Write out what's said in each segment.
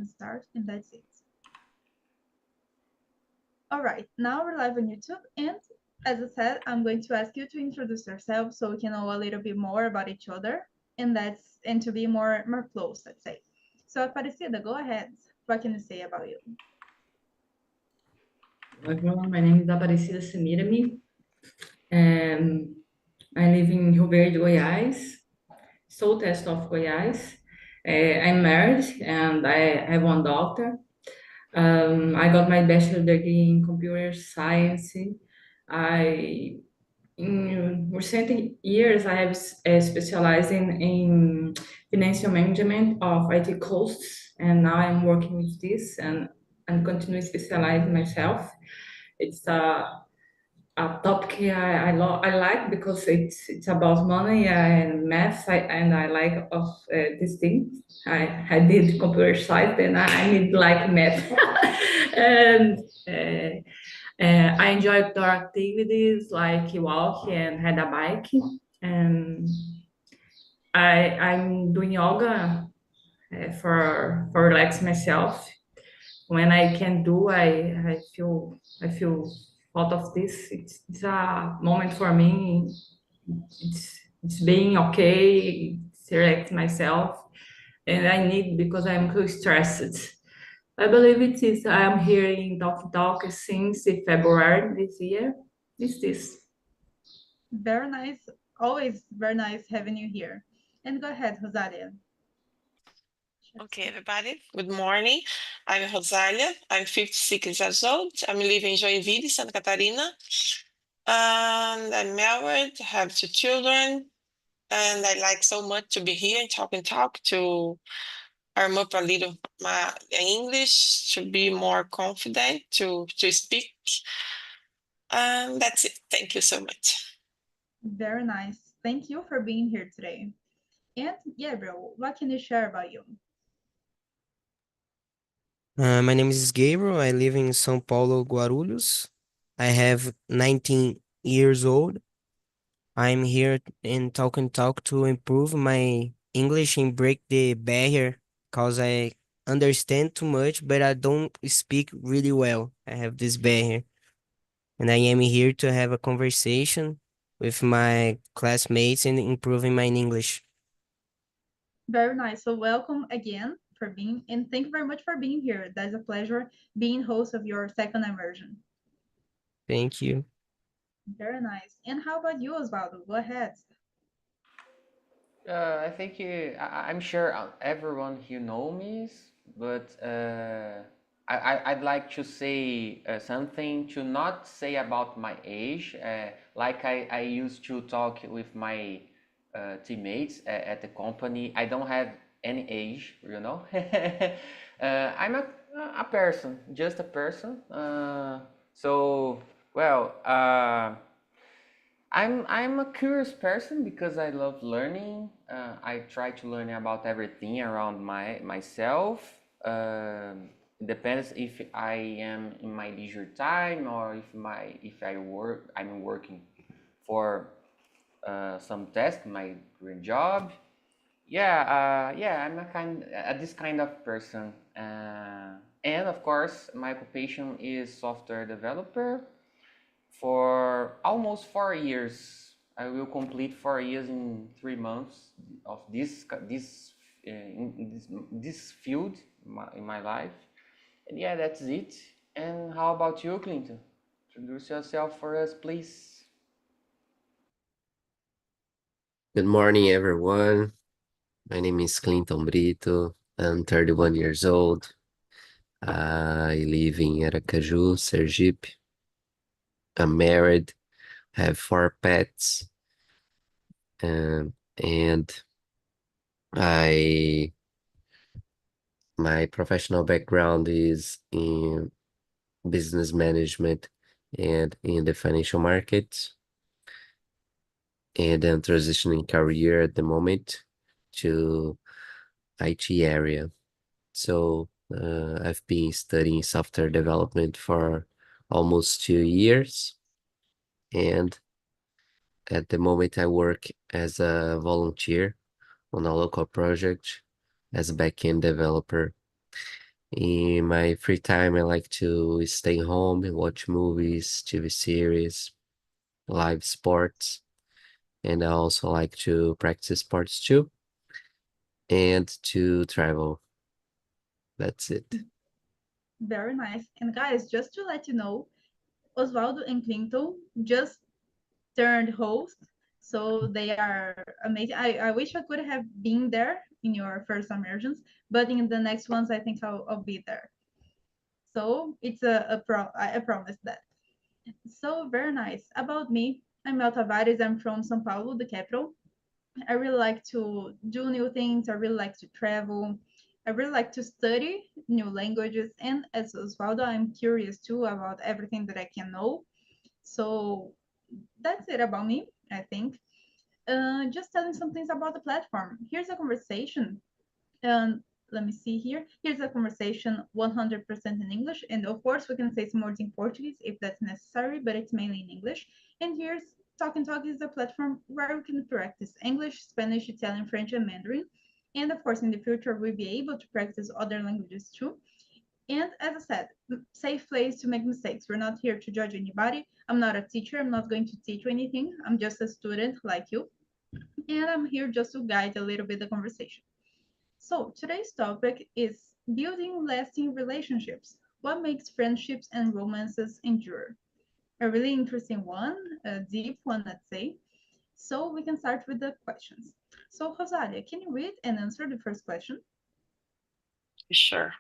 can start, and that's it. All right, now we're live on YouTube, and as I said, I'm going to ask you to introduce yourself so we can know a little bit more about each other, and to be more close, let's say. So, Aparecida, go ahead. What can you say about you? Hello everyone, my name is Aparecida Semirami, and I live in Rio Verde, Goiás, southeast of Goiás. I'm married and I have one daughter. I got my bachelor degree in computer science. I In recent years, I have specialized in financial management of IT costs, and now I'm working with this and continue specializing myself. It's a topic I like because it's about money and math, and I like of this thing. I did computer science, and I need like math, and. I enjoy outdoor activities like walk and ride a bike. And I'm doing yoga for relax myself. When I can do, I feel out of this. It's a moment for me. It's being okay, it's relax myself, and I need because I'm too stressed. I believe it is. I am here in Talk since February this year. Is this? Very nice. Always very nice having you here. And go ahead, Rosalia. Okay, everybody. Good morning. I'm Rosalia. I'm 56 years old. I'm living in Joinville, Santa Catarina. And I'm married, have 2 children. And I like so much to be here and talk to arm up a little my English, to be more confident, to speak. And that's it. Thank you so much. Very nice. Thank you for being here today. And Gabriel, what can you share about you? My name is Gabriel. I live in São Paulo, Guarulhos. I have 19 years old. I'm here in Talk to improve my English and break the barrier because I understand too much, but I don't speak really well. I have this barrier. And I am here to have a conversation with my classmates and improving my English. Very nice. So welcome again for being, and thank you very much for being here. That's a pleasure being host of your second immersion. Thank you. Very nice. And how about you, Osvaldo? Go ahead. I think I'm sure everyone here know me, but I'd like to say something to not say about my age. Like I used to talk with my teammates at the company. I don't have any age, you know. I'm a person, just a person. So well. I'm a curious person because I love learning. I try to learn about everything around myself. It depends if I am in my leisure time or I'm working for some task, my current job. Yeah, I'm this kind of person. And of course, my occupation is software developer for almost 4 years. I will complete 4 years in 3 months of this field in my life. And yeah, that's it. And how about you, Clinton? Introduce yourself for us, please. Good morning, everyone. My name is Clinton Brito. I'm 31 years old. I live in Aracaju, Sergipe. I'm married, have 4 pets, and I my professional background is in business management and in the financial markets. And I'm transitioning career at the moment to IT area. So I've been studying software development for almost 2 years. And at the moment I work as a volunteer on a local project as a backend developer. In my free time, I like to stay home and watch movies, TV series, live sports, and I also like to practice sports too, and to travel. That's it. Very nice. And guys, just to let you know, Osvaldo and Clinton just turned host, so they are amazing. I wish I could have been there in your first immersions, but in the next ones, I think I'll be there. So it's I promise that. So very nice. About me, I'm Mel Tavares. I'm from São Paulo, the capital. I really like to do new things. I really like to travel. I really like to study new languages. And as Osvaldo, I'm curious too about everything that I can know. So that's it about me, I think. Just telling some things about the platform. Here's a conversation. Um, Let me see here. Here's a conversation 100% in English. And of course, we can say some words in Portuguese if that's necessary, but it's mainly in English. And here's Talk and Talk is a platform where we can practice English, Spanish, Italian, French, and Mandarin. And of course, in the future, we'll be able to practice other languages too. And as I said, safe place to make mistakes. We're not here to judge anybody. I'm not a teacher. I'm not going to teach you anything. I'm just a student like you. And I'm here just to guide a little bit the conversation. So today's topic is building lasting relationships. What makes friendships and romances endure? A really interesting one, a deep one, let's say. So we can start with the questions. So Rosalia, can you read and answer the first question? Sure.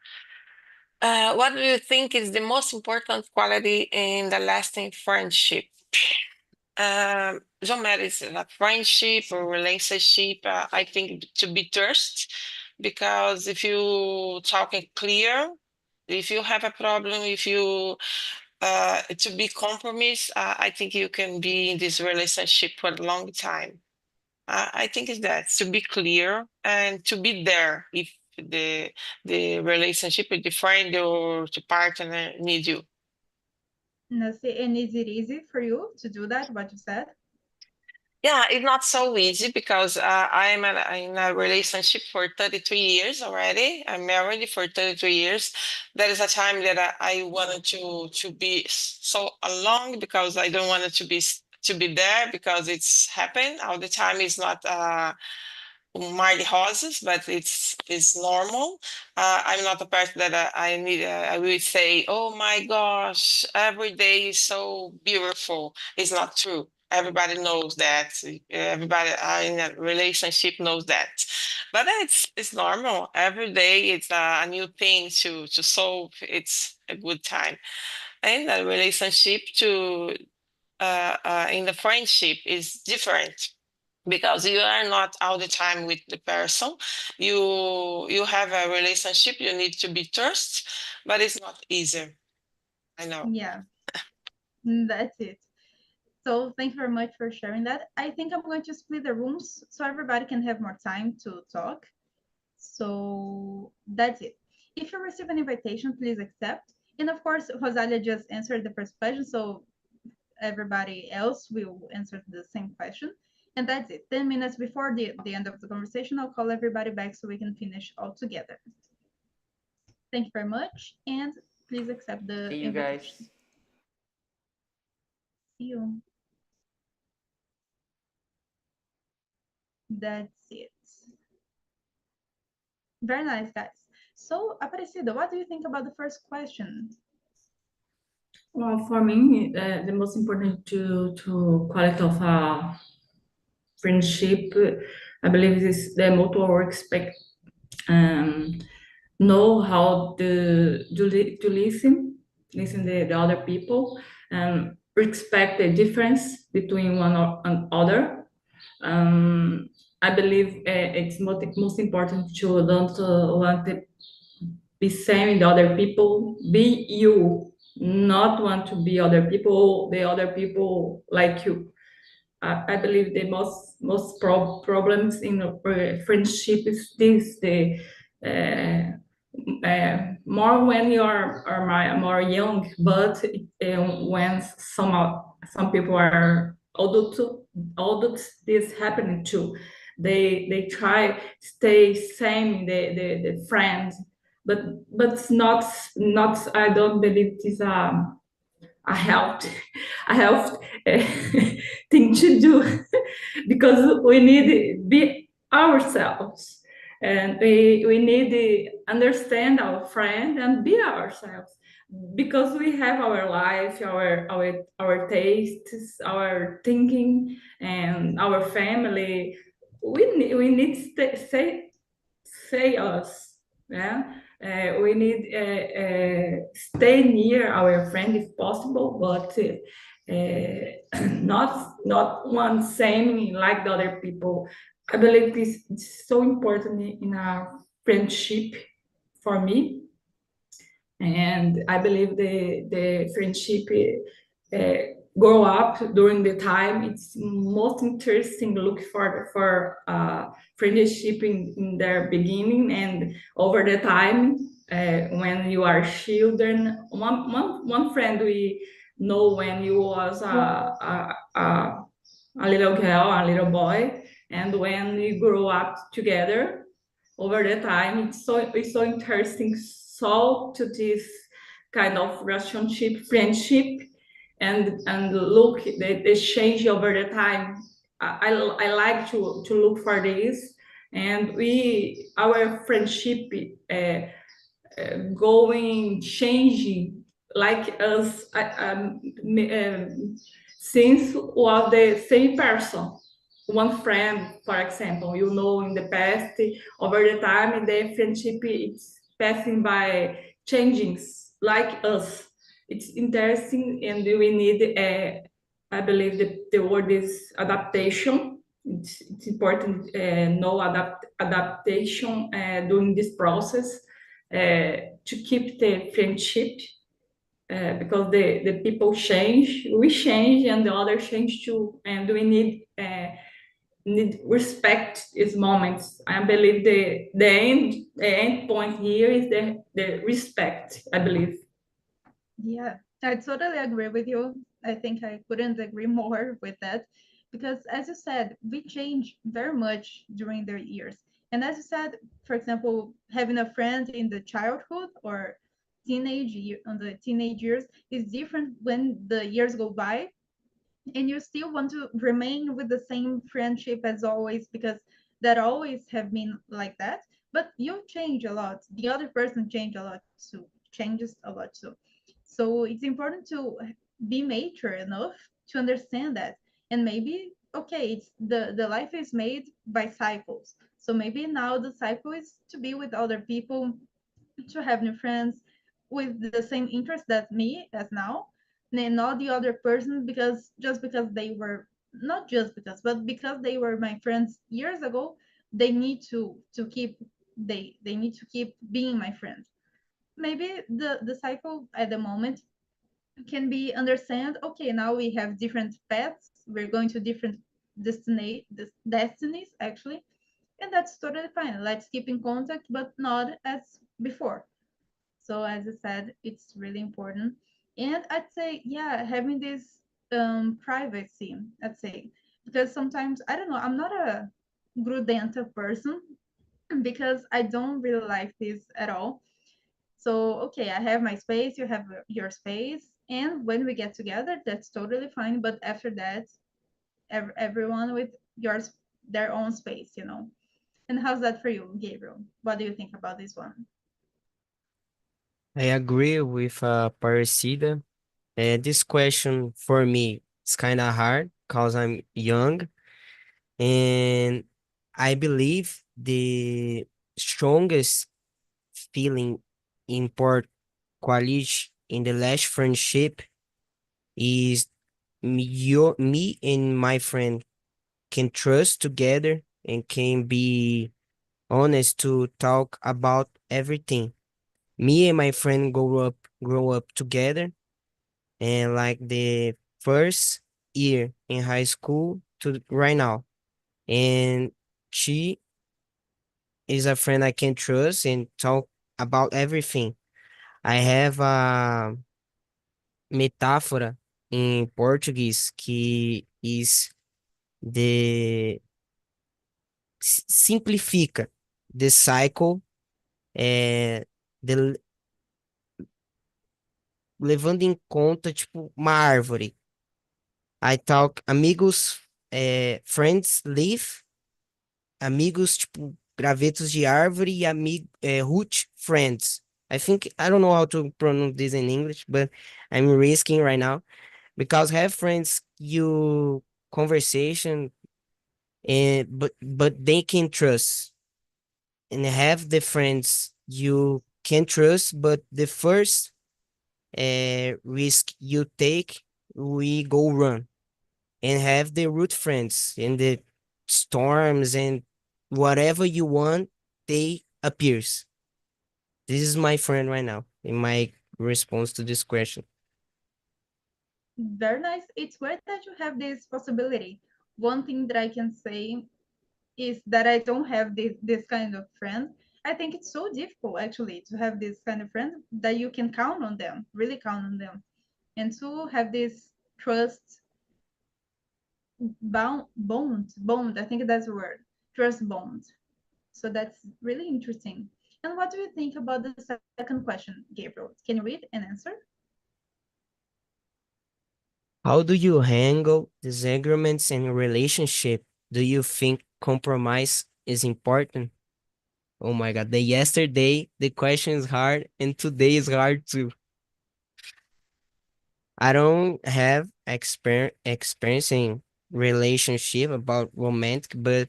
What do you think is the most important quality in the lasting friendship? Don't matter if it's a friendship or relationship. I think to be trust, because if you talking clear, if you have a problem, if you to be compromise, I think you can be in this relationship for a long time. I think it's that to be clear and to be there if the relationship with the friend or the partner need you. And is it easy for you to do that, what you said? Yeah, it's not so easy because I'm in a relationship for 33 years already. I'm married for 33 years. There is a time that I wanted to be so alone because I don't want it to be there because it's happened all the time. It's not Marty horses, but it's normal. I'm not a person that I need. I will say, "Oh my gosh, every day is so beautiful." It's not true. Everybody knows that. Everybody in a relationship knows that. But it's normal. Every day it's a new thing to solve. It's a good time. And the relationship to in the friendship is different because you are not all the time with the person. You have a relationship, you need to be trust, but it's not easy. I know. Yeah, that's it. So thank you very much for sharing that. I think I'm going to split the rooms so everybody can have more time to talk. So that's it. If you receive an invitation, please accept. And of course, Rosalia just answered the first question, so everybody else will answer the same question. And that's it. 10 minutes before the end of the conversation, I'll call everybody back so we can finish all together. Thank you very much. And please accept the See you invitation. guys. See you. That's it. Very nice, guys. So, Aparecida, what do you think about the first question? Well, for me, the most important to quality of a friendship, I believe, is the mutual respect. Know how to listen the other people, and respect the difference between one or another. I believe it's most important to don't want to be same with other people. Be you, not want to be other people. The other people like you. I believe the most problems in a friendship is this the more when you are more young, but when some people are adults, this happening too. They try stay same the friends but it's not. I don't believe it is a health a health thing to do because we need to be ourselves, and we need to understand our friend and be ourselves because we have our life, our tastes, our thinking, and our family. We need to say us, yeah. We need stay near our friend if possible, but not one same like the other people. I believe this is so important in our friendship for me, and I believe the friendship uh, grow up during the time. It's most interesting look for friendship in their beginning and over the time when you are children. One friend we know when you was a little girl, a little boy, and when we grow up together over the time, it's so interesting. So to this kind of relationship, friendship, and look the change over the time. I like to look for this, and we our friendship going changing like us since was the same person, one friend, for example, in the past, over the time the friendship is passing by changings like us. It's interesting, and we need I believe the word is adaptation. It's important know adaptation during this process to keep the friendship because the people change, we change, and the others change too, and we need respect these moments. I believe the end point here is the respect, I believe. Yeah, I totally agree with you. I think I couldn't agree more with that because, as you said, we change very much during the years. And as you said, for example, having a friend in the childhood or on the teenage years is different when the years go by and you still want to remain with the same friendship as always because that always have been like that, but you change a lot, the other person changes a lot too. So it's important to be mature enough to understand that. And maybe okay, it's the life is made by cycles, so maybe now the cycle is to be with other people, to have new friends with the same interest that me as now, and not the other person because just because they were not just because but because they were my friends years ago, they need to keep they need to keep being my friends. Maybe the cycle at the moment can be understand, okay, now we have different paths, we're going to different destinies actually, and that's totally fine. Let's keep in contact but not as before. So as I said, it's really important. And I'd say, yeah, having this privacy, I'd say, because sometimes I don't know, I'm not a grudenta person because I don't really like this at all. So okay, I have my space, you have your space, and when we get together, that's totally fine. But after that, everyone with yours their own space. And how's that for you, Gabriel? What do you think about this one? I agree with Parasida. This question for me is kind of hard because I'm young, and I believe the strongest feeling in Port Quality in the last friendship is me and my friend can trust together and can be honest to talk about everything. Me and my friend grow up together, and like the first year in high school to right now. And she is a friend I can trust and talk about everything. I have a metáfora em português que is the simplifica the cycle, de- levando em conta, tipo, uma árvore. I talk amigos, friends, leaf, amigos, tipo, gravetos de árvore e root, friends. I don't know how to pronounce this in English, but I'm risking right now because have friends you conversation and but they can trust and have the friends you can trust, but the first risk you take, we go run and have the root friends in the storms and whatever you want, they appears. This is my friend right now in my response to this question. Very nice. It's great that you have this possibility. One thing that I can say is that I don't have this kind of friend. I think it's so difficult actually to have this kind of friend that you can count on them, really count on them, and to have this trust bond. I think that's the word, trust bond. So that's really interesting. And what do you think about the second question, Gabriel? Can you read and answer? How do you handle disagreements in a relationship? Do you think compromise is important? Oh my God, the yesterday the question is hard and today is hard too. I don't have experience in relationship about romantic, but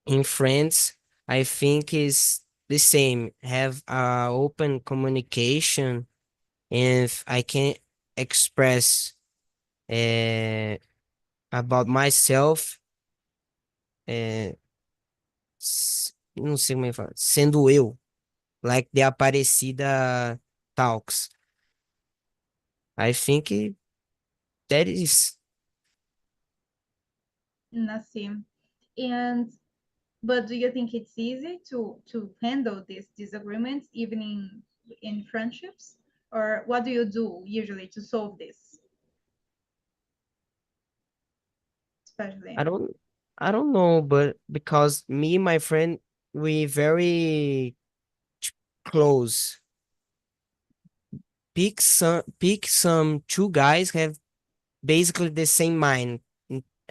in friends, I think is the same. Have open communication, and if I can express uh, about myself, não sei como é que fala, sendo eu, like the Aparecida talks. I think that is. Nassim. And but do you think it's easy to handle these disagreements even in friendships? Or what do you do usually to solve this? I Especially. don't I don't know, but because me and my friend we very close. Pick some two guys have basically the same mind.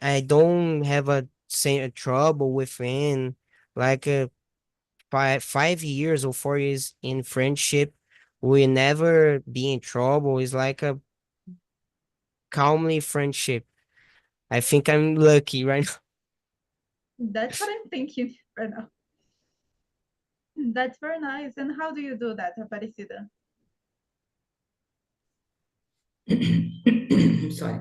I don't have a same trouble with him. Like 5 years or 4 years in friendship, we never be in trouble. It's like a calmly friendship. I think I'm lucky right now. That's what I'm thinking right now. That's very nice. And how do you do that, Aparecida? Sorry.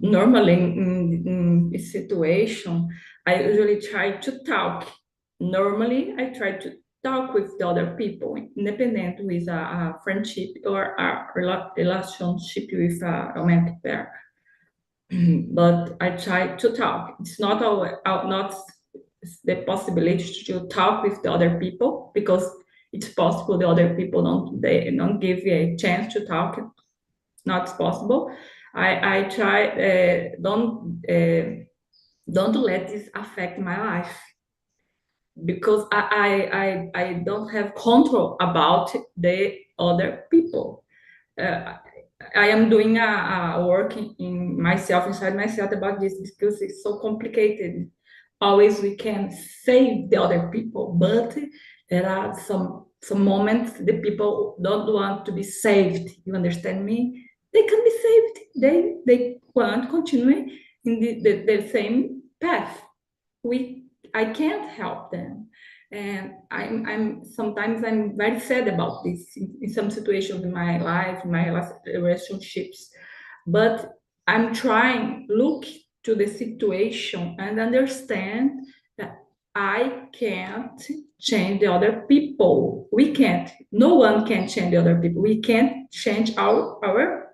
Normally, in this situation, I usually try to talk. Normally, I try to talk with the other people, independent with a friendship or a relationship with a romantic pair. But I try to talk. It's not always, not the possibility to talk with the other people because it's possible the other people don't give you a chance to talk. Not possible. I try don't let this affect my life because I don't have control about the other people. Uh, I am doing a work in myself, inside myself about this because it's so complicated. Always we can save the other people, but there are some moments the people don't want to be saved. You understand me? They can be saved. They want to continue in the same path. I can't help them, and I'm sometimes I'm very sad about this in some situations in my life, in my relationships, but I'm trying look to the situation and understand that I can't change the other people. We can't. No one can change the other people. We can't change our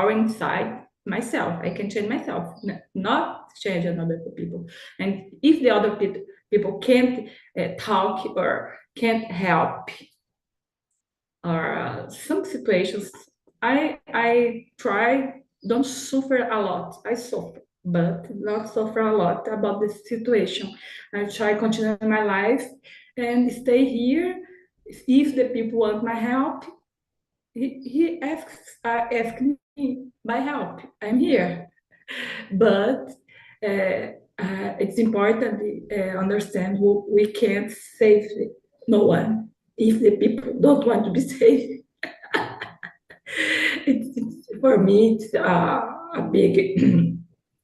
inside myself. I can change myself, not change another people. And if the other people can't talk or can't help, or some situations, I try don't suffer a lot. I suffer, but not suffer a lot about the situation. I try continue my life and stay here If the people want my help, he asks me my help. I'm here. But it's important understand we can't save no one if the people don't want to be saved. For me, it's a big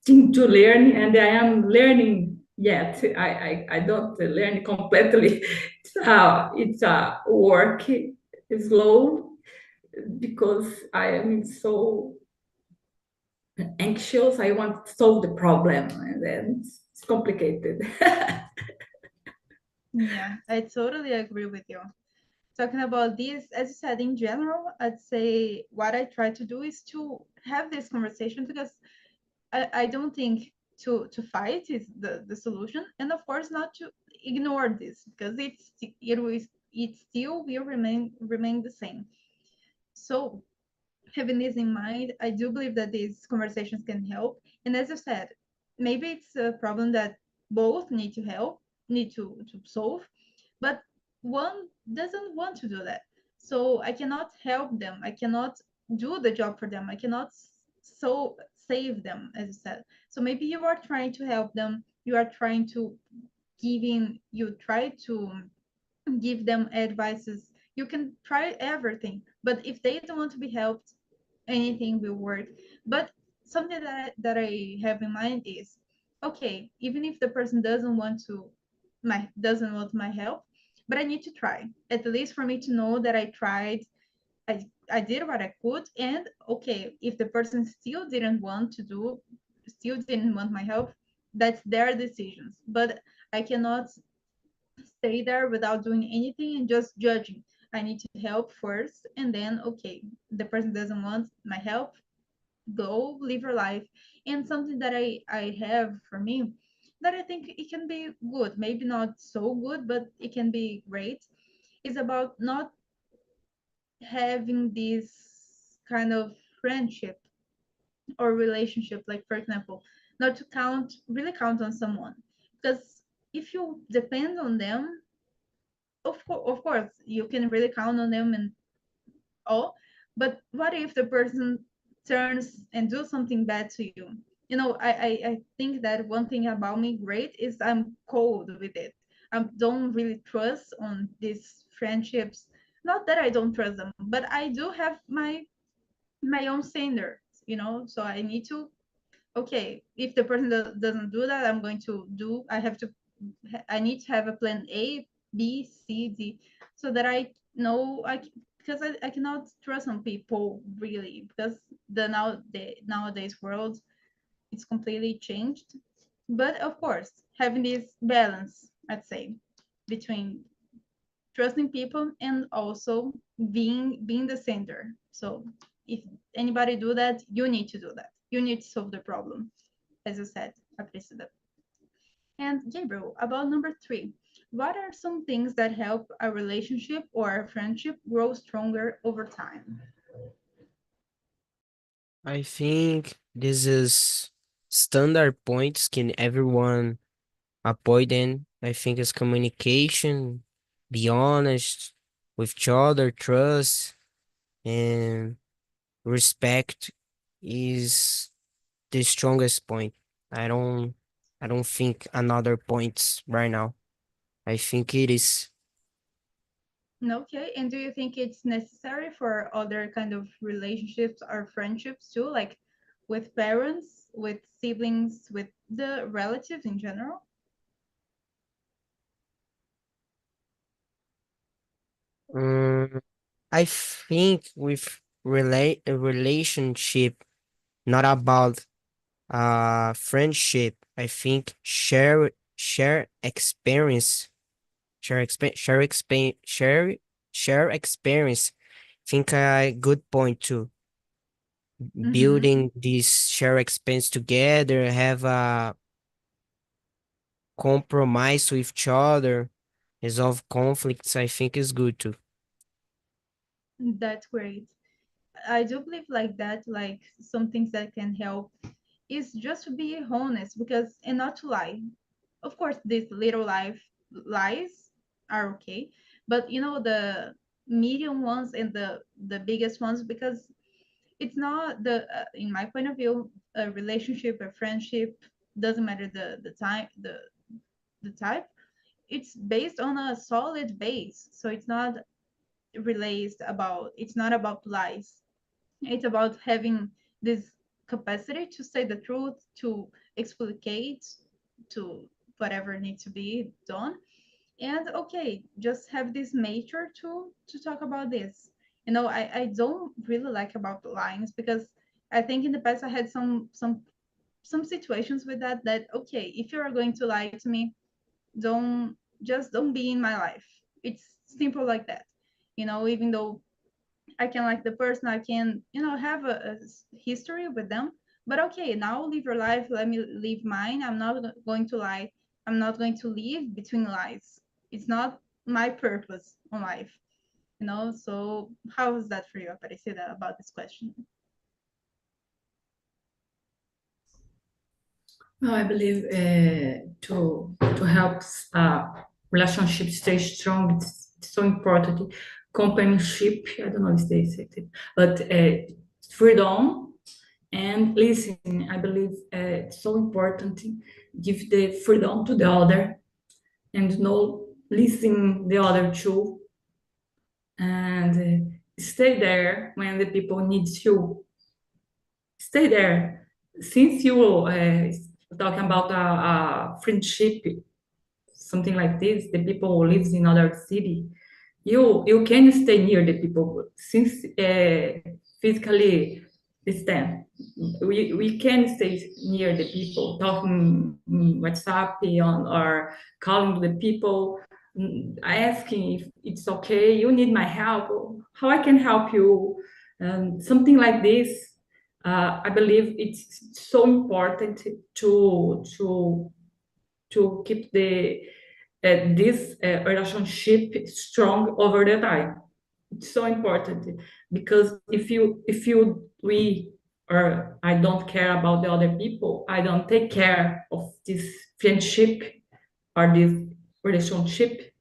thing to learn, and I am learning yet. I don't learn completely. It's a work slow because I am so anxious. I want to solve the problem, and then it's complicated. Yeah, I totally agree with you. Talking about this, as you said, in general, I'd say what I try to do is to have this conversation because I don't think to fight is the solution, and of course not to ignore this because it still will remain the same. So having this in mind, I do believe that these conversations can help. And as you said, maybe it's a problem that both need to help, need to solve, but one doesn't want to do that. So I cannot help them. I cannot do the job for them. I cannot so save them, as you said. So maybe you are trying to help them. You are trying to you try to give them advices. You can try everything, but if they don't want to be helped, anything will work. But something that I have in mind is, okay, even if the person doesn't want my help, but I need to try, at least for me to know that I tried. I did what I could, and okay, if the person still didn't want my help, that's their decisions. But I cannot stay there without doing anything and just judging. I need to help first, and then okay, the person doesn't want my help, go live your life. And something that I have for me that I think it can be good, maybe not so good, but it can be great, is about not having this kind of friendship or relationship, like for example, not to really count on someone, because if you depend on them, of course you can really count on them and all, but what if the person turns and do something bad to you? I think that one thing about me great is I'm cold with it. I don't really trust on these friendships. Not that I don't trust them, but I do have my own standards, so I need to, okay, if the person doesn't do that, I'm going to do I need to have a plan A, B, C, D, so that I know because I cannot trust on people really, because the nowadays world, it's completely changed. But of course, having this balance, I'd say, between trusting people and also being the center. So if anybody do that, you need to do that. You need to solve the problem, as you said, Aparecida. And Gabriel, about number 3, what are some things that help a relationship or a friendship grow stronger over time? I think this is standard points can everyone avoid them. I think it's communication, be honest with each other, trust and respect is the strongest point. I don't I don't think another points right now. I think it is. Okay, and do you think it's necessary for other kind of relationships or friendships too, like with parents, with siblings, with the relatives in general? Mm, I think with relate a relationship, not about friendship. I think share experience. Think a good point too. Mm-hmm. Building this share experience together, have a compromise with each other, resolve conflicts. I think is good too. That's great. I do believe like that, like some things that can help is just to be honest, because and not to lie. Of course, these little lies are okay, but you know, the medium ones and the biggest ones, because it's not the in my point of view, a relationship, a friendship, doesn't matter the time, the type, it's based on a solid base. So it's not released about, it's not about lies, it's about having this capacity to say the truth, to explicate, to whatever needs to be done. And okay, just have this nature to talk about this. You know, I don't really like about lines, because I think in the past I had some situations with that okay, if you are going to lie to me, don't, just don't be in my life. It's simple like that. You know, even though I can like the person, I can, you know, have a history with them, but okay, now live your life, let me live mine. I'm not going to lie, I'm not going to live between lies. It's not my purpose on life, you know. So how is that for you, Aparecida, about this question? No, I believe to help relationship stay strong, it's so important. Companionship, I don't know if they say it, but freedom and listening. I believe it's so important. Give the freedom to the other and know listen the other too, and stay there when the people needs you. Stay there. Since you talking about a friendship, something like this, the people who lives in other city, you can stay near the people since physically distance. We can stay near the people, talking WhatsApp on or calling the people, asking if it's okay, you need my help, how I can help you, something like this. I believe it's so important to keep the this relationship strong over the time. It's so important because if you we or I don't care about the other people, I don't take care of this friendship or this relationship,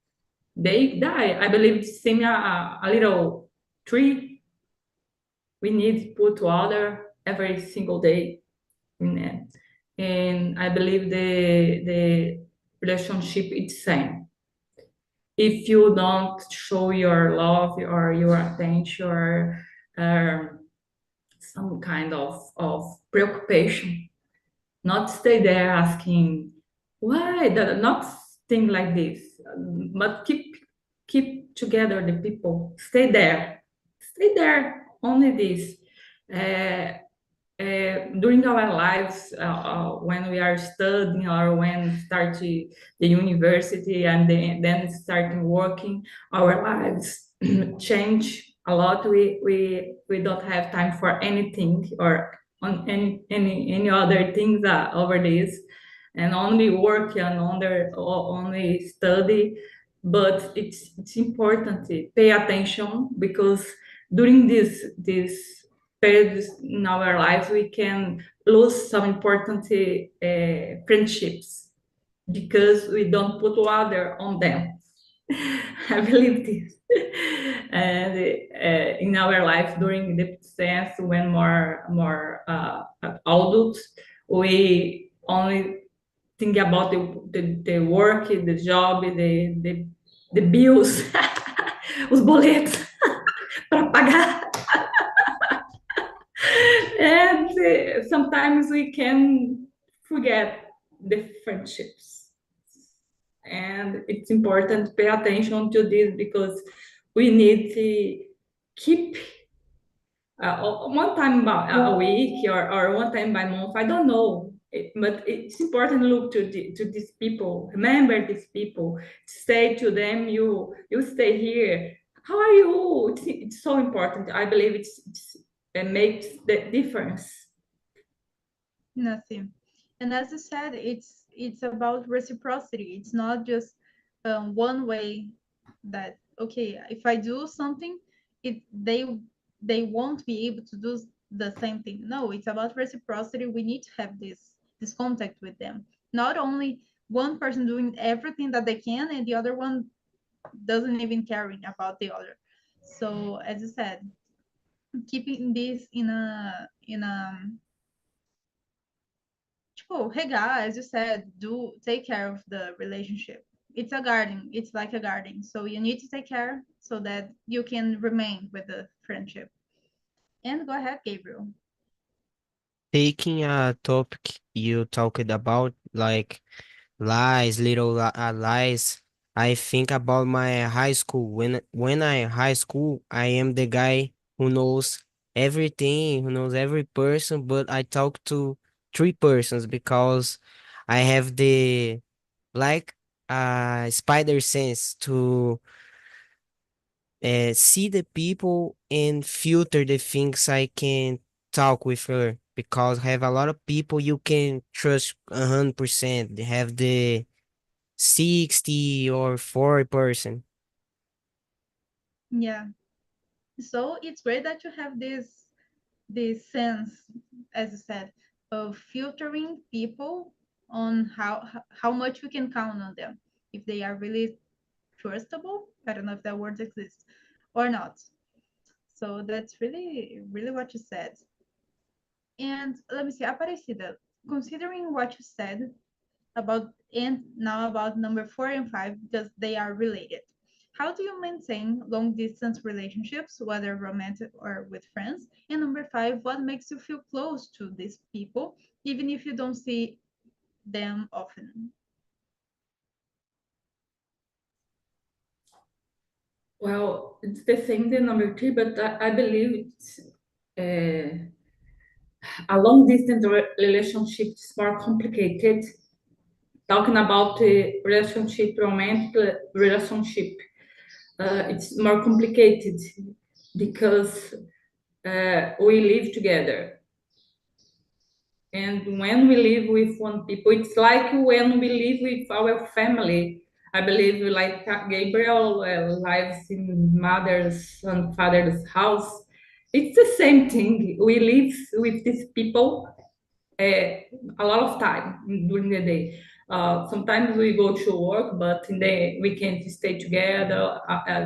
they die. I believe it's same a little tree. We need put water every single day in it. And I believe the relationship is same. If you don't show your love or your attention or some kind of preoccupation, not stay there asking why, not think like this, but keep together the people, stay there, only this. Uh, During our lives, when we are studying or when start the university and then starting working, our lives change a lot. We don't have time for anything or on any other things over this, and only work and only study. But it's important to pay attention because during this periods in our lives, we can lose some important friendships because we don't put water on them. I believe this. And in our life during the sense when more adults, we only think about the work, the job, the bills, os boletos para pagar. And sometimes we can forget the friendships, and it's important to pay attention to this because we need to keep one time a week or one time by month, I don't know. But it's important to look to these people, remember these people, say to them, you stay here, how are you, it's so important. I believe it makes the difference. Nothing. And as I said, it's about reciprocity. It's not just one way, that okay, if I do something, it they won't be able to do the same thing. No, it's about reciprocity. We need to have this contact with them. Not only one person doing everything that they can and the other one doesn't even caring about the other. So as you said, keeping this in a oh, hey guys, as you said, do take care of the relationship. It's a garden. It's like a garden. So you need to take care so that you can remain with the friendship. And go ahead, Gabriel. Taking a topic you talked about, like lies, little lies. I think about my high school. When I high school, I am the guy who knows everything, who knows every person, but I talk to three persons because I have the like spider sense to see the people and filter the things I can talk with her because have a lot of people you can trust 100%. They have the 60 or 40%. Yeah. So it's great that you have this sense, as you said, of filtering people on how much we can count on them, if they are really trustable. I don't know if that word exists or not. So that's really what you said. And let me see, Aparecida, considering what you said about and now about number 4 and 5, because they are related. How do you maintain long distance relationships, whether romantic or with friends? And number 5, what makes you feel close to these people, even if you don't see them often? Well, it's the same, the number 3, but I believe it's uh, a long distance relationship is more complicated. Talking about the relationship, romantic relationship, it's more complicated because we live together. And when we live with one people, it's like when we live with our family. I believe like Gabriel lives in mother's and father's house. It's the same thing. We live with these people a lot of time during the day. Sometimes we go to work, but in the weekend we stay together.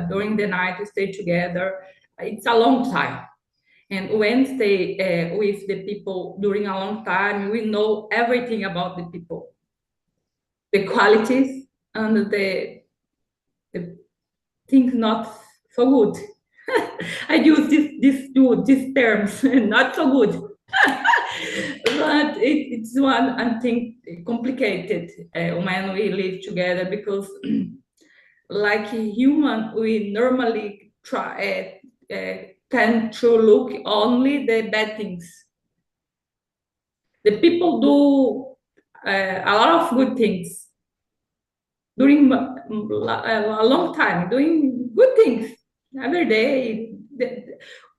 During the night we stay together. It's a long time. And when stay with the people during a long time, we know everything about the people, the qualities and the things not so good. I use these terms, not so good. But it's one, I think, complicated when we live together because, like a human, we normally tend to look only the bad things. The people do a lot of good things during a long time, doing good things every day.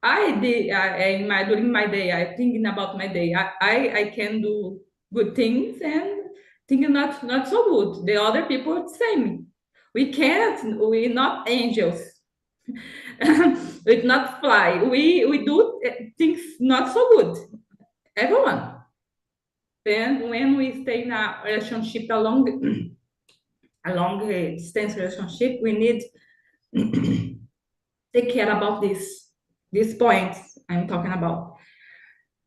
I did in my during my day. I thinking about my day. I can do good things and thinking not so good. The other people the same. We can't. We're not angels. We not fly. We do things not so good. Everyone. Then when we stay in a relationship a long distance relationship, we need take care about these points I'm talking about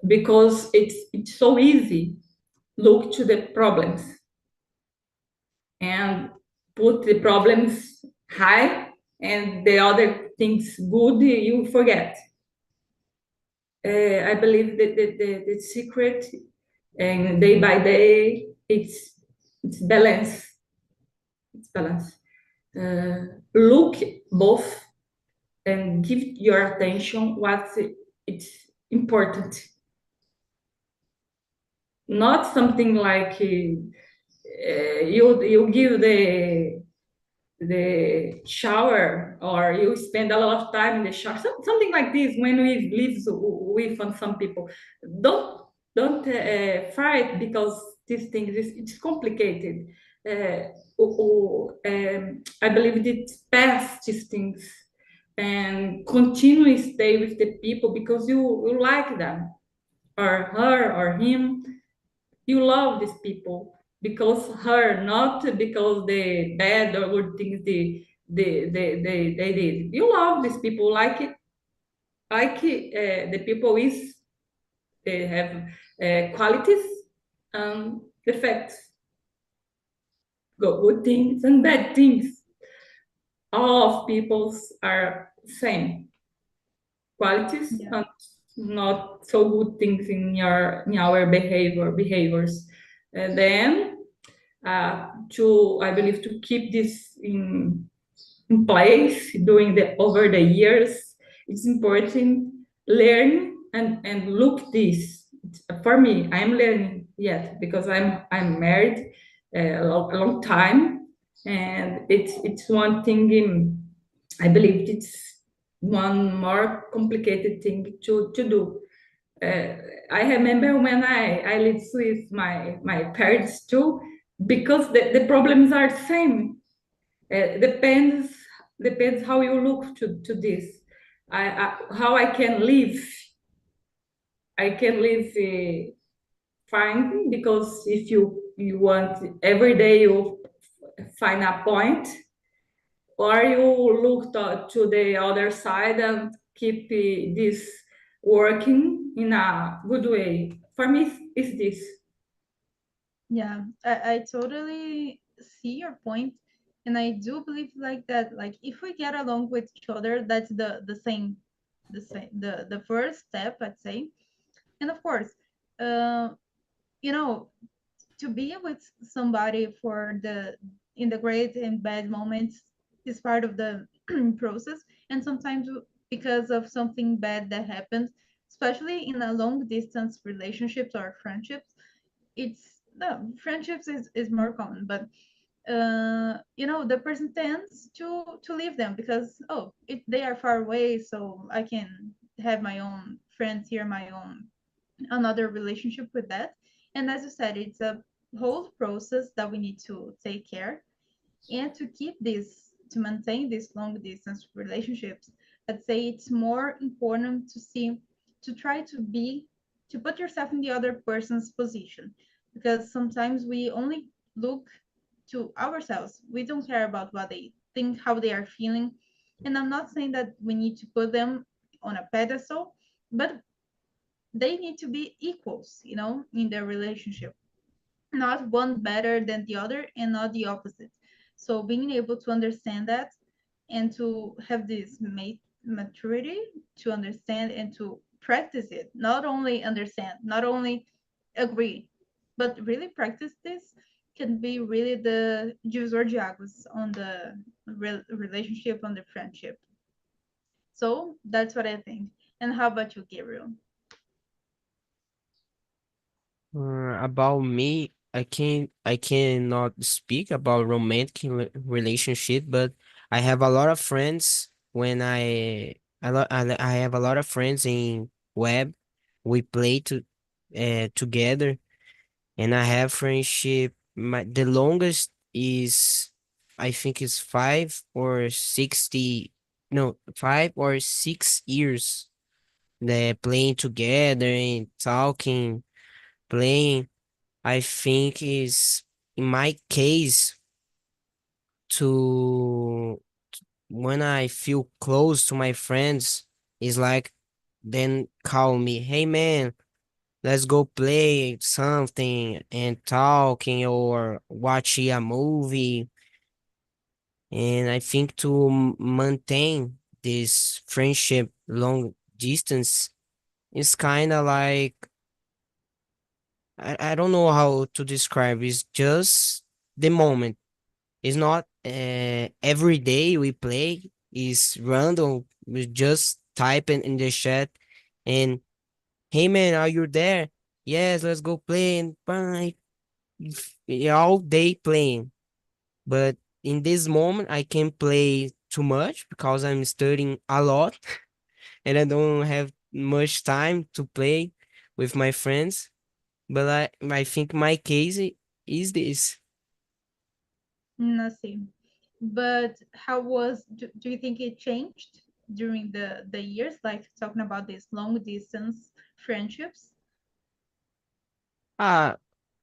because it's so easy look to the problems and put the problems high and the other things good you forget. I believe that the secret and day by day it's balance. It's balance. Look both and give your attention what it's important. Not something like you give the shower or you spend a lot of time in the shower, something like this when we live with some people. Don't fight because these things it's complicated. I believe it's past these things and continue stay with the people because you like them or her or him. You love these people because her, not because the bad or good things they did. You love these people the people is they have qualities and defects, good things and bad things. All of peoples are same qualities Yeah. and not so good things in our behaviors. And then to I believe to keep this in place during the over the years, it's important learn and look this. For me, I'm learning yet because I'm married a long time, and it's one thing I believe it's one more complicated thing to do. uh, I remember when I lived with my parents too, because the problems are the same. Depends how you look to this. How I can live fine, because if you want every day you find a point, or you look to the other side and keep this working in a good way. For me, it's this. Yeah, I totally see your point, and I do believe like that. Like if we get along with each other, that's the first step, I'd say. And of course, uh, you know, to be with somebody for the in the great and bad moments is part of the process. And sometimes because of something bad that happens, especially in a long distance relationships or friendships, it's no friendships is more common, but the person tends to leave them because they are far away, so I can have my own friends here, my own another relationship with that. And as you said, it's a whole process that we need to take care, and to maintain these long distance relationships. I'd say it's more important to try to put yourself in the other person's position, because sometimes we only look to ourselves. We don't care about what they think, how they are feeling. And I'm not saying that we need to put them on a pedestal, but they need to be equals, in their relationship, not one better than the other and not the opposite. So being able to understand that and to have this maturity to understand and to practice it, not only understand, not only agree, but really practice this, can be really the divisor de águas on the relationship, on the friendship. So that's what I think. And how about you, Gabriel? About me, I cannot speak about romantic relationship, but I have a lot of friends when I have a lot of friends in web. We play together, and I have friendship. The longest is, I think, is 5 or 6 years. They're playing together and talking, playing. I think is in my case, to when I feel close to my friends, is like then call me, hey man, let's go play something and talking or watch a movie. And I think to maintain this friendship long distance is kind of like, I don't know how to describe. It's just the moment. It's not every day we play. It's random. We just type in the chat and, hey man, are you there? Yes, let's go play, and bye. All day playing. But in this moment, I can't play too much because I'm studying a lot and I don't have much time to play with my friends. But I think my case is this. Nothing. But do you think it changed during the years, like talking about these long distance friendships? Ah,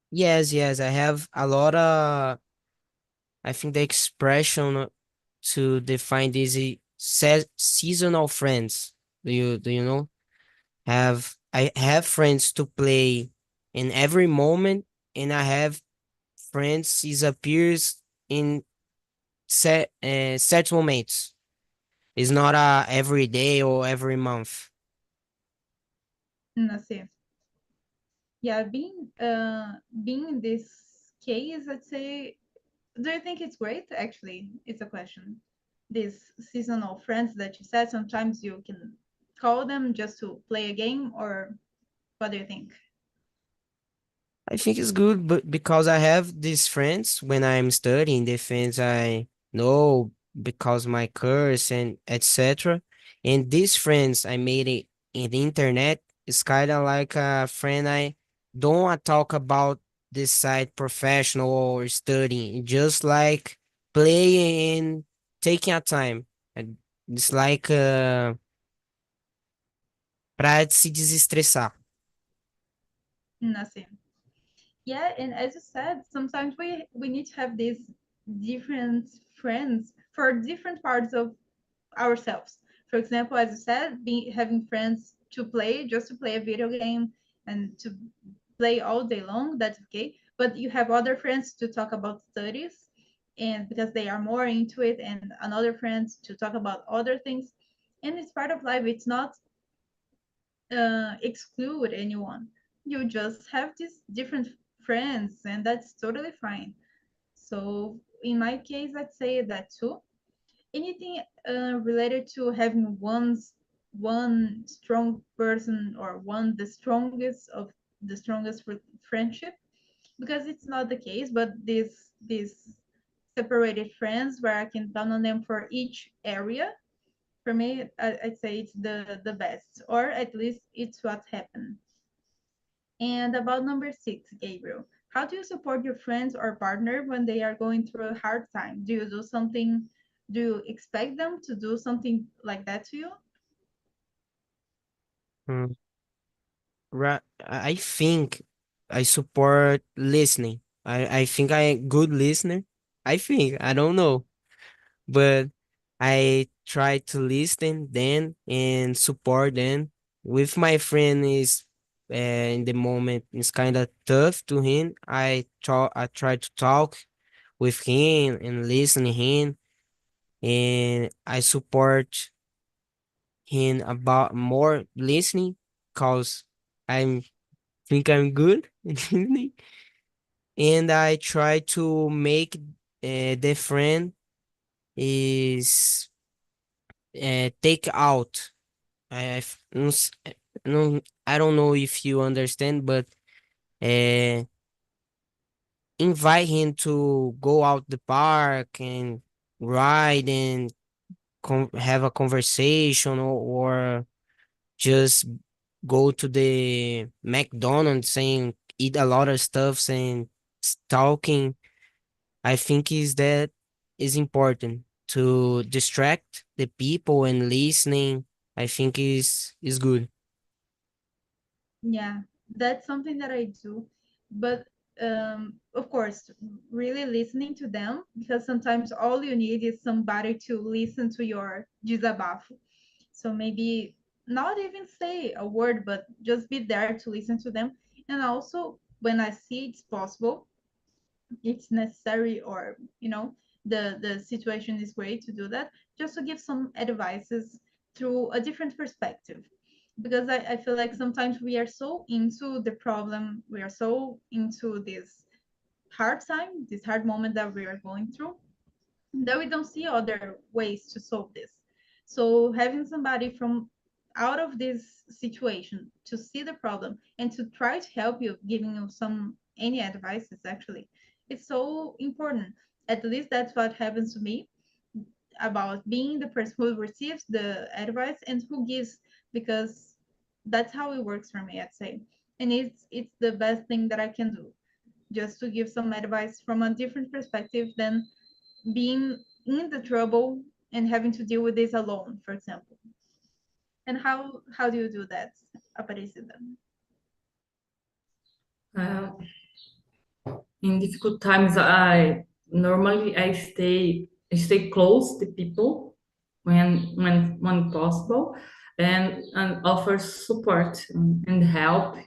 yes, yes. I have a lot of, I think the expression to define these seasonal friends. Do you know? I have friends to play in every moment, and I have friends disappears in set moments. It's not every day or every month. I see. Yeah, being in this case, I'd say, do you think it's great? Actually, it's a question. These seasonal friends that you said, sometimes you can call them just to play a game, or what do you think? I think it's good, but because I have these friends when I'm studying defense, I know because my course and etc. And these friends I made it in the internet is kind of like a friend I don't want to talk about this side professional or studying, just like playing and taking a time. And it's like pra se desestressar. Nothing. Yeah, and as you said, sometimes we need to have these different friends for different parts of ourselves. For example, as you said, having friends to play, just to play a video game and to play all day long, that's okay. But you have other friends to talk about studies, and because they are more into it, and another friends to talk about other things. And it's part of life. It's not exclude anyone. You just have these different friends, and that's totally fine. So in my case, I'd say that too. Anything related to having one strong person, or one the strongest friendship, because it's not the case, but these separated friends where I can count on them for each area, for me, I'd say it's the best, or at least it's what happened. And about number 6, Gabriel, how do you support your friends or partner when they are going through a hard time? Do you do something? Do you expect them to do something like that to you? Mm, I think I support listening. I think I a good listener. I think I don't know, but I try to listen then and support them. With my friend is in the moment it's kind of tough to him. I try to talk with him and listen him, and I support him about more listening cause I'm think I'm good in listening, and I try to make the friend is take out. No, no, I don't know if you understand, but uh, invite him to go out the park and ride and have a conversation, or just go to the McDonald's and eat a lot of stuff and talking. I think is that is important to distract the people and listening. I think is good. Yeah, that's something that I do. But of course, really listening to them, because sometimes all you need is somebody to listen to your desabafo. So maybe not even say a word, but just be there to listen to them. And also, when I see it's possible, it's necessary, or the situation is great to do that, just to give some advices through a different perspective, because I feel like sometimes we are so into the problem, we are so into this hard moment that we are going through, that we don't see other ways to solve this. So having somebody from out of this situation to see the problem and to try to help you, giving you some any advices, actually, it's so important. At least that's what happens to me, about being the person who receives the advice and who gives, because that's how it works for me, I'd say. And it's the best thing that I can do, just to give some advice from a different perspective than being in the trouble and having to deal with this alone, for example. And how do you do that, Aparecida? In difficult times, I normally I stay stay close to people when possible, and offer support and help,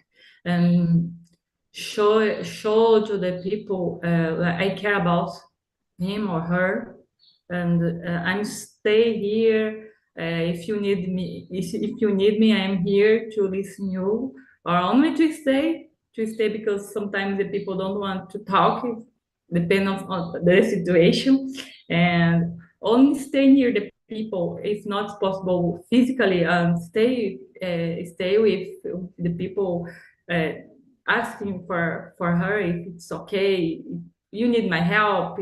and show to the people that I care about him or her, and I'm stay here. If you need me, if you need me, I'm here to listen you, or only to stay because sometimes the people don't want to talk, depend on the situation, and only stay near the people if not possible physically, and stay with the people, uh, asking for her if it's okay, you need my help,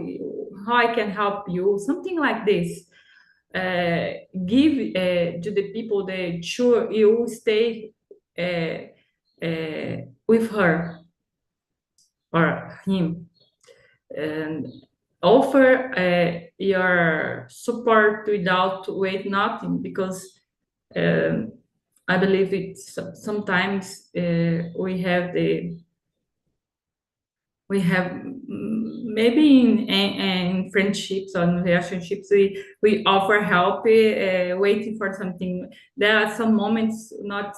how I can help you, something like this. Give to the people the sure you stay with her or him, and offer your support without wait nothing, because um, I believe it's sometimes we have maybe in friendships or in relationships we offer help, waiting for something. There are some moments not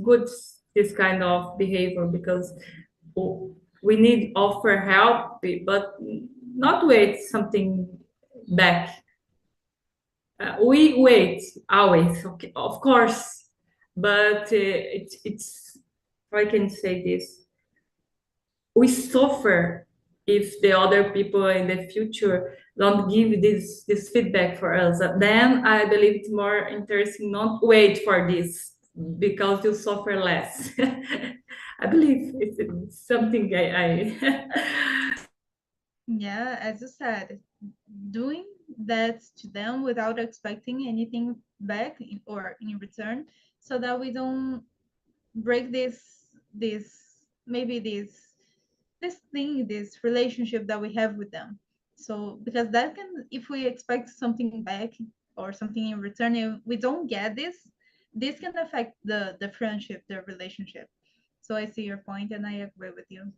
good this kind of behavior, because we need offer help, but not wait something back. We wait always, okay, of course, but it's how I can say this, we suffer if the other people in the future don't give this feedback for us. Then I believe it's more interesting not wait for this, because you suffer less. I believe it's something I Yeah, as you said, doing that to them without expecting anything back or in return, so that we don't break this maybe this thing, this relationship that we have with them. So because that can, if we expect something back or something in return and we don't get this can affect the friendship, the relationship. So I see your point and I agree with you.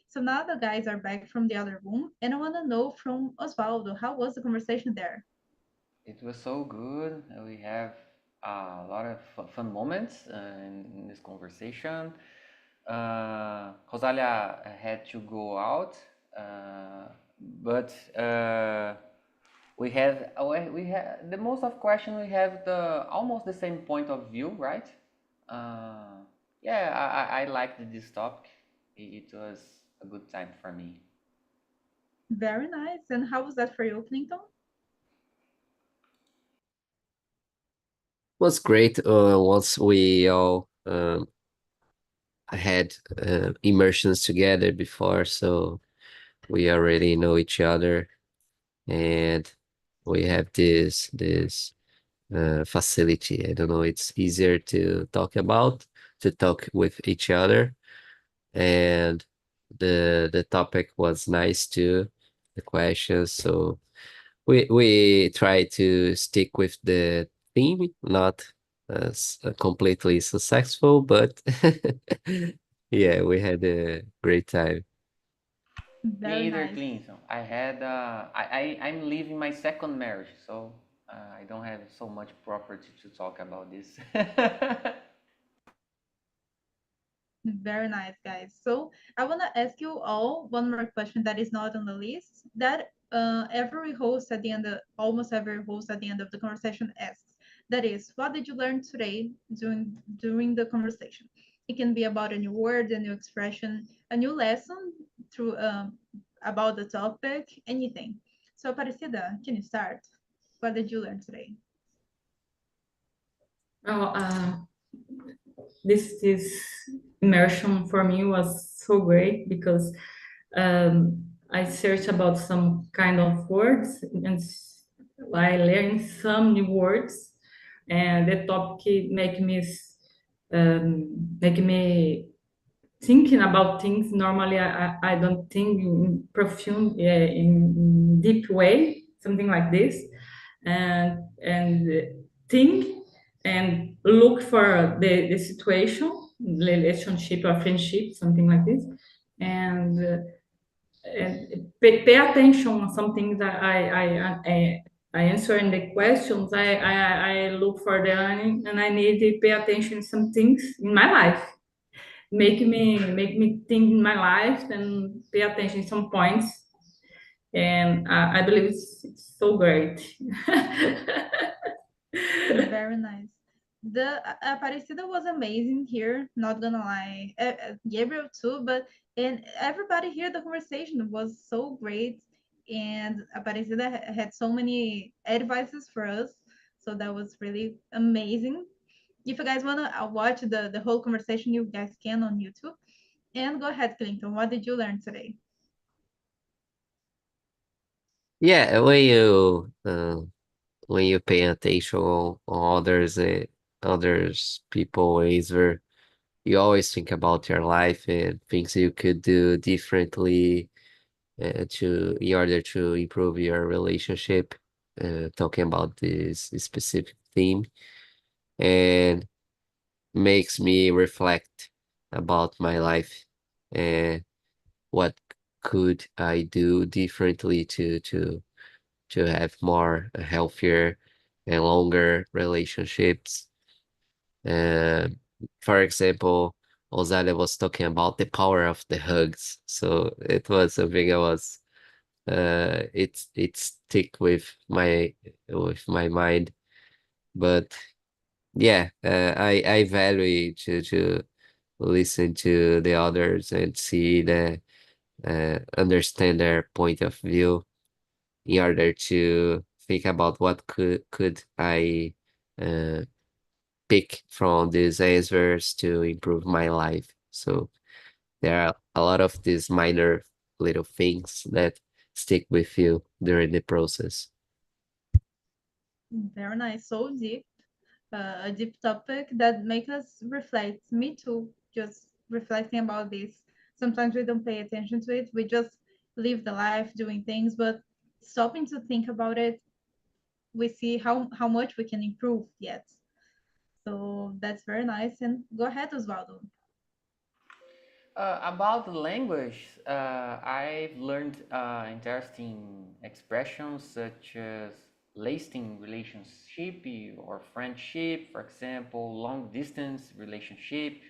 So now the guys are back from the other room, and I want to know from Osvaldo, how was the conversation there? It was so good. We have a lot of fun moments in this conversation. Rosalia had to go out, but we have the most of question. We have the almost the same point of view, right? Yeah, I liked this topic. It was a good time for me. Very nice. And how was that for you, Clinton? Was great. Once we all had immersions together before, so we already know each other, and we have this facility. I don't know. It's easier to talk with each other, and the topic was nice too. The questions, so we try to stick with the theme, not completely successful, but yeah, we had a great time. Me Very either, nice. Clinton. I had I'm leaving my second marriage, so I don't have so much property to talk about this. Very nice, guys. So I want to ask you all one more question that is not on the list, that every host at the end of, almost every host at the end of the conversation asks. That is, what did you learn today during the conversation? It can be about a new word, a new expression, a new lesson through about the topic, anything. So Aparecida, can you start? What did you learn today? oh, this immersion for me was so great, because I searched about some kind of words, and I learned some new words, and the topic make me thinking about things normally I don't think in profound, in deep way, something like this, and think and look for the situation, relationship or friendship, something like this, and pay attention on some things that I answer in the questions. I look for them and I need to pay attention to some things in my life. Make me think in my life and pay attention to some points. And I believe it's so great. Very nice. The Aparecida was amazing here, not gonna lie. Gabriel too, but and everybody here, the conversation was so great. And Aparecida had so many advices for us, so that was really amazing. If you guys wanna watch the whole conversation, you guys can on YouTube. And go ahead, Clinton. What did you learn today? Yeah, when you pay attention on others people ways where you always think about your life and things you could do differently to in order to improve your relationship. Talking about this specific theme and makes me reflect about my life and what could I do differently to have more healthier and longer relationships. Um, for example, Ozalia was talking about the power of the hugs, so it was something I was it stick with my mind. But yeah, I value to listen to the others and see the understand their point of view in order to think about what could I uh, pick from these answers to improve my life. So there are a lot of these minor little things that stick with you during the process. Very nice. So deep. A deep topic that makes us reflect. Me too, just reflecting about this. Sometimes we don't pay attention to it. We just live the life doing things, but stopping to think about it, we see how much we can improve yet. So that's very nice. And go ahead, Osvaldo. About the language, I've learned interesting expressions such as lasting relationship or friendship, for example, long distance relationship.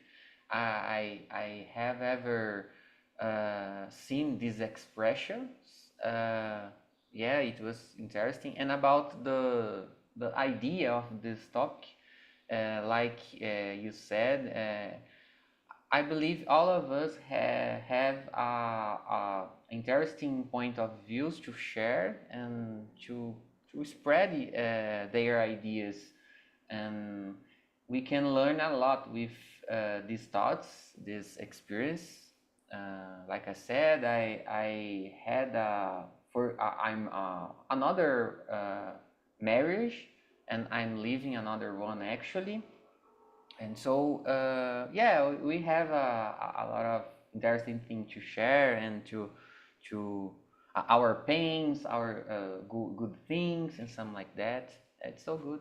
I have ever seen these expressions. Yeah, it was interesting. And about the idea of this topic, like you said. I believe all of us have a interesting point of views to share and to spread their ideas, and we can learn a lot with these thoughts, this experience. Like I said, I had I'm another marriage, and I'm leaving another one actually. And so, yeah, we have a lot of interesting things to share and to our pains, our good things, and something like that. It's so good.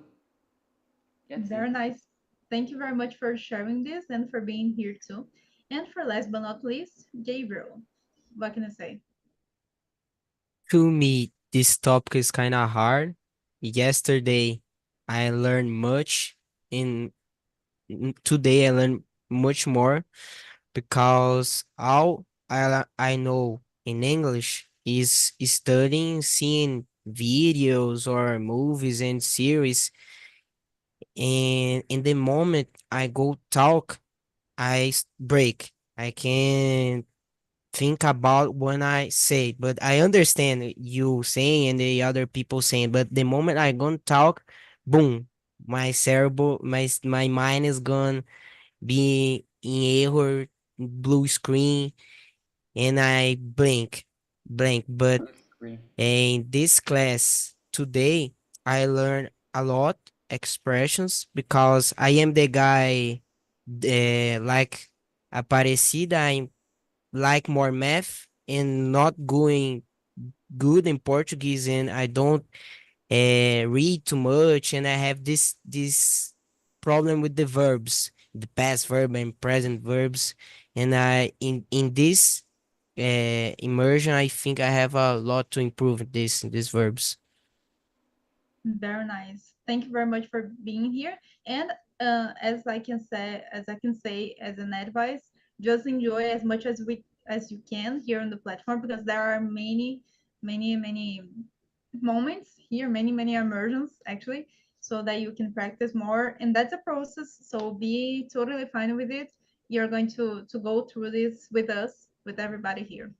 That's Very it. nice. Thank you very much for sharing this and for being here too. And for last but not least, Gabriel. What can I say? To me, this topic is kind of hard. Yesterday, I learned much. In today, I learned much more because all I know in English is studying, seeing videos or movies and series. And in the moment I go talk, break. I can think about when I say, but I understand you saying and the other people saying. But the moment I gonna talk, boom, my cerebral, my mind is gonna be in error, blue screen, and I blank. But Agree. in this class today, I learned a lot expressions because I am the guy like Aparecida. I like more math and not going good in Portuguese, and I don't read too much, and I have this problem with the verbs, the past verb and present verbs, and I in this immersion, I think I have a lot to improve these verbs. Very nice. Thank you very much for being here. And as I can say, as an advice, just enjoy as much as you can here on the platform, because there are many moments here, many immersions actually, so that you can practice more. And that's a process. So be totally fine with it. You're going to go through this with us, with everybody here.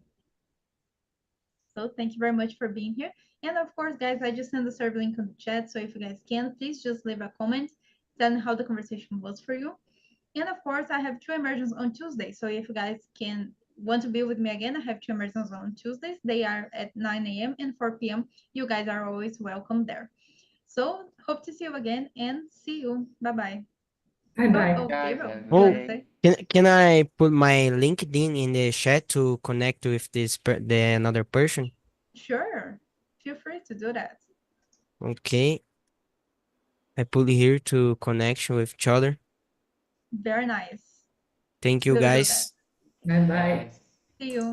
So thank you very much for being here. And of course, guys, I just sent the survey link on the chat. So if you guys can, please just leave a comment telling how the conversation was for you. And of course, I have 2 immersions on Tuesday. So if you guys can want to be with me again, I have 2 immersions on Tuesdays. They are at 9 a.m. and 4 p.m. You guys are always welcome there. So hope to see you again and see you. Bye-bye. Bye-bye. Oh, Guys, Gabriel, have a you want good to day. say? Can I put my LinkedIn in the chat to connect with the another person? Sure. Feel free to do that. Okay, I put it here to connection with each other. Very nice. Thank you, We'll do that. guys. Bye-bye. Guys. See you.